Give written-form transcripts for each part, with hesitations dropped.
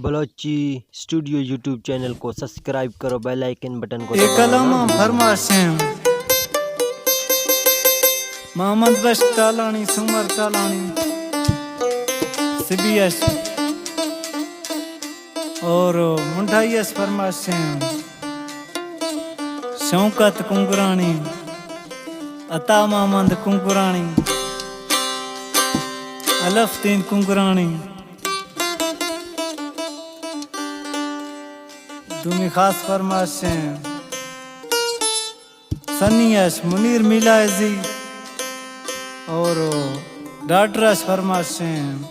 Balochi studio YouTube channel को subscribe करो, bell icon button को एक कलम फरमाशें मोहम्मद बश टालानी सुमर टालानी सीबीएस और मुंडाईएस फरमाशें शौकत कुंगरानी अता मोहम्मद कुंगरानी अलफतीन कुंगरानी दुमी खास फरमाशें सनियश मुनीर मिलायजी और डाटरश फरमाशें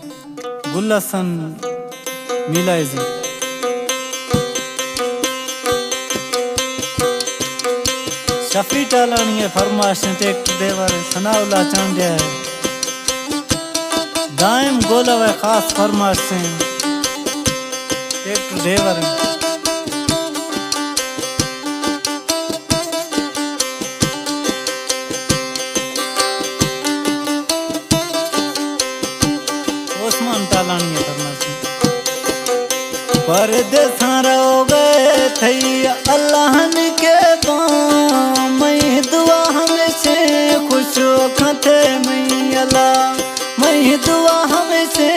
गुलसन मिलायजी शफी टालानी फरमाशें टेक देवर सनाउल्ला चांडिया दाइम गोलव खास फरमाशें टेक देवर परदेसा रो गए थई अल्लाह के पाँव मैं दुआ हमेशे खुश खते मैं अल्लाह मैं दुआ हमेशे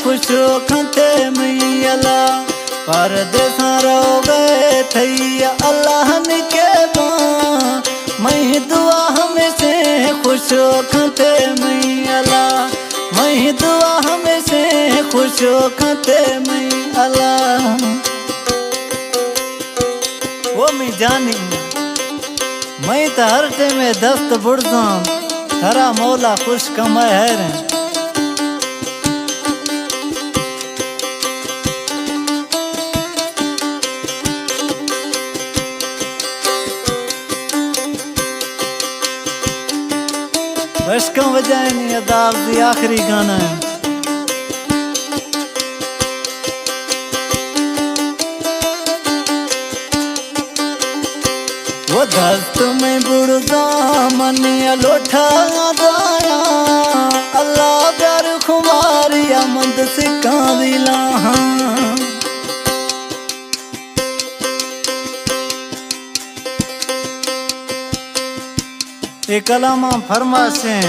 खुश खते मैं अल्लाह परदेसा रो गए थई अल्लाह के पाँव मैं दुआ हमेशे खुश खते मैं अल्लाह मैं दुआ हमेशे खुश खते मैं अल्लाह वो मैं जानी मैं तो हर टे में दस्त बुढ़ा थरा मौला खुश कमाए है रे बस कम वजह नहीं अदाब दी आखिरी गाना है वो दस्त में बुढ़ा मनिया लोठा दाया अल्लाह प्यार खुमारिया मंद सिक्का दिला एक कलामा फरमाशें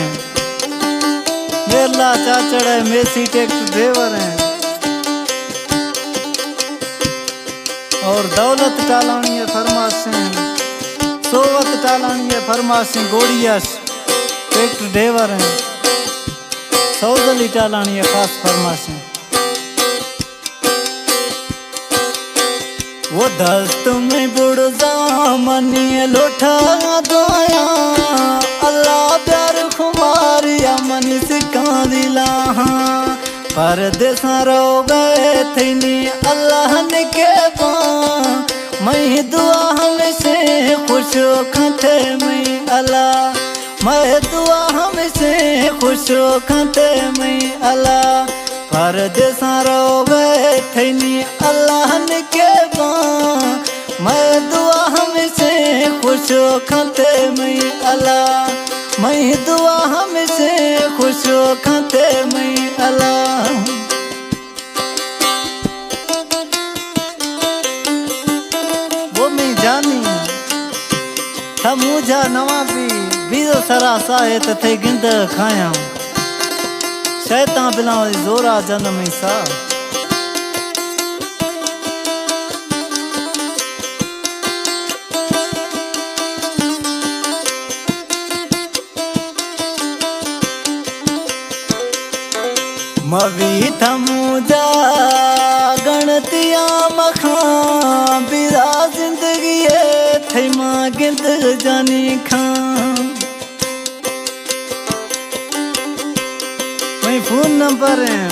मेरला चाचड़ है मेसी टेक ड्राइवर है और दौलत टालानी है फरमाशें सोवत टालानी है फरमाशें गोड़ियास टेक ड्राइवर है सौदली टालानी है खास फरमाशें वो दस्त में बुढ़ा मनी लोठा दाया अल्लाह प्यार खुमारिया मन सिक्का दिला परदेसा रो गए थे अल्लाह ने के पाँव मैं दुआ हमेशे खुश खते मैं अल्लाह मैं दुआ हमेशे खुश खते मैं अल्लाह परदेसा रो गए थे अल्लाह ने के पाँव मैं दुआ हमेशे खुश खते मैं अल्लाह मैं दुआ हमेशे खुश खते मैं अल्लाह वो मैं जानी था मुझा नवा भी बीजो सरा साहे थे गिंद खाया शैतान बिलावली जोरा जन्म सा मवी थमुजा गणतिया मखा बिरा जिंदगी थे माँ गिंद जानी खां मैं फोन नंबर है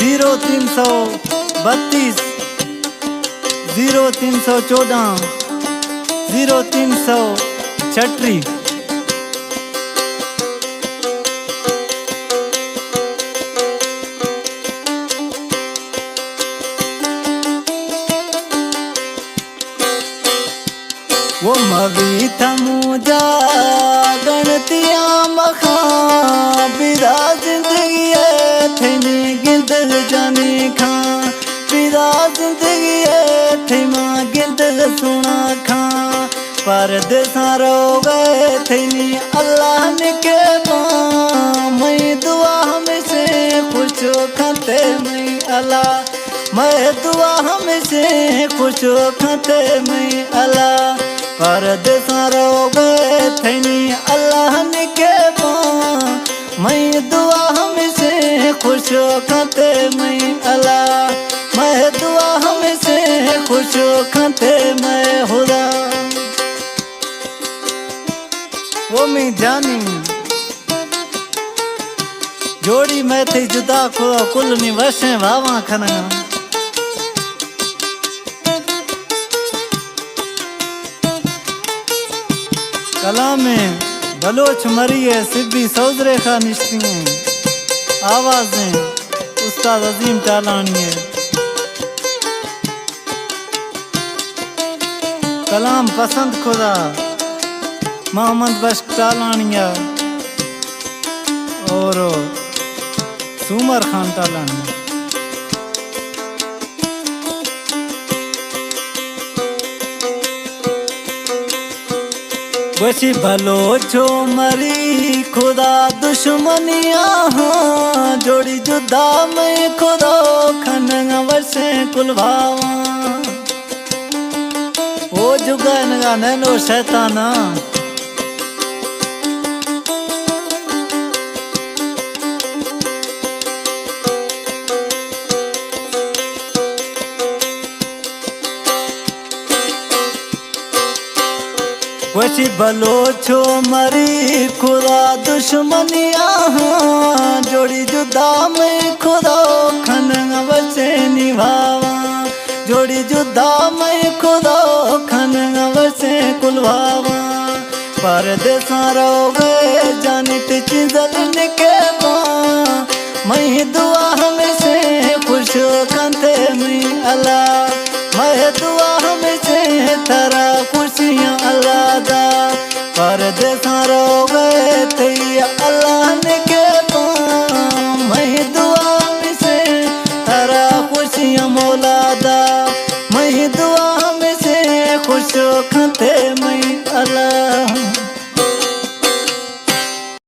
0332 0314 0336 वो मवी थमुजा गणतिया मखा बिरा जिंदगी थे गिंद जानी खां दा जिंदगी थी मां गिंद सुना खा परदेसा रो गए थी अल्लाह ने के मैं दुआ हमेशे खुश खाते मैं अल्लाह मैं दुआ हमेशे खुश खाते मैं अल्लाह परदेसा रो गए थी अल्लाह ने के मैं दुआ हमेशे खुश खाते मैं अल्लाह मैं दुआ हमेशे खुश खाते मैं खुदा वो मैं जानी जोड़ी मैं थी जुदा खुदा कुल नी वसे वावा खना कला में बलोच मरी है सिब्बी सौजरे खा निश्ती आवाजें उस्ताद अजीम टालानी है कलाम पसंद खुदा मोहम्मद बख्श टालानिया और सुमर खान टालानिया बची भलो छो मरी खुदा दुश्मनिया जोड़ी जुदा में खुदा खनगा वर्षे कुलभावा ओ जुगन गा नैनो शैताना वशी भलो छो मरी खुदा दुश्मनिया जोड़ी जुदा में खुदा खनगा बचे निभावा जोड़ी जुदा में खुदा खनगा बचे कुलभावा परदेसा रो गए जानी चिंजल के मैं दुआ हमेशे खुश खाते मैं अल्लाह मैं दुआ हमेशे तेरा खुशियाँ अल्लाह दा परदेसा रो गए थे अल्लाह ने के मैं दुआ हमेशे तेरा खुशियाँ मौला